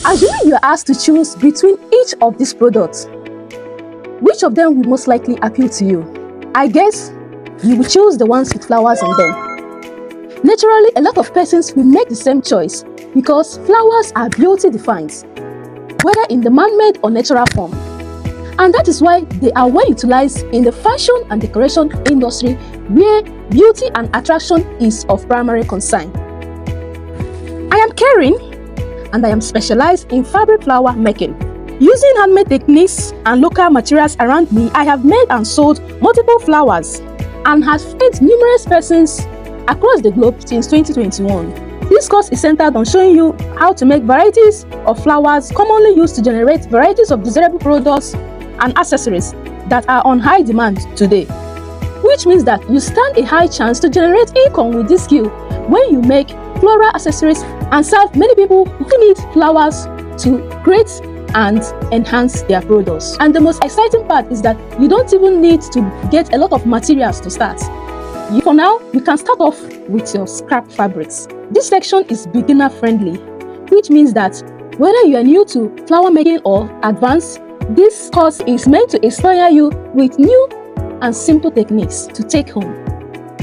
Assuming you are asked to choose between each of these products, which of them will most likely appeal to you? I guess you will choose the ones with flowers on them. Naturally, a lot of persons will make the same choice because flowers are beauty defined, whether in the man-made or natural form. And that is why they are well utilized in the fashion and decoration industry, where beauty and attraction is of primary concern. I am Karen, and I am specialized in fabric flower making. Using handmade techniques and local materials around me, I have made and sold multiple flowers and have fed numerous persons across the globe since 2021. This course is centered on showing you how to make varieties of flowers commonly used to generate varieties of desirable products and accessories that are on high demand today. Which means that you stand a high chance to generate income with this skill when you make floral accessories and serve many people who need flowers to create and enhance their products. And the most exciting part is that you don't even need to get a lot of materials to start. For now, you can start off with your scrap fabrics. This section is beginner friendly, which means that whether you are new to flower making or advanced, this course is meant to inspire you with new and simple techniques to take home.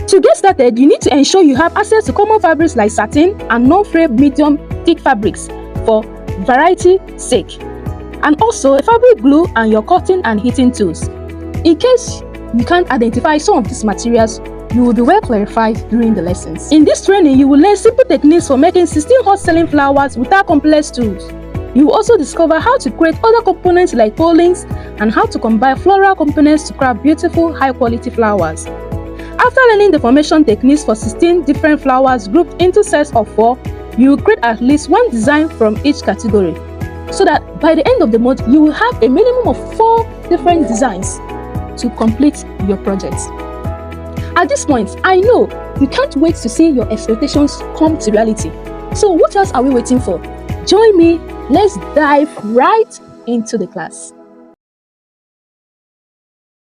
To get started, you need to ensure you have access to common fabrics like satin and non-frayed medium thick fabrics for variety sake, and also a fabric glue and your cutting and heating tools. In case you can't identify some of these materials, you will be well clarified during the lessons. In this training, you will learn simple techniques for making 16 hot-selling flowers without complex tools. You will also discover how to create other components like pollings and how to combine floral components to craft beautiful, high-quality flowers. After learning the formation techniques for 16 different flowers grouped into sets of 4, you will create at least one design from each category, so that by the end of the month, you will have a minimum of 4 different designs to complete your project. At this point, I know you can't wait to see your expectations come to reality. So what else are we waiting for? Join me, let's dive right into the class.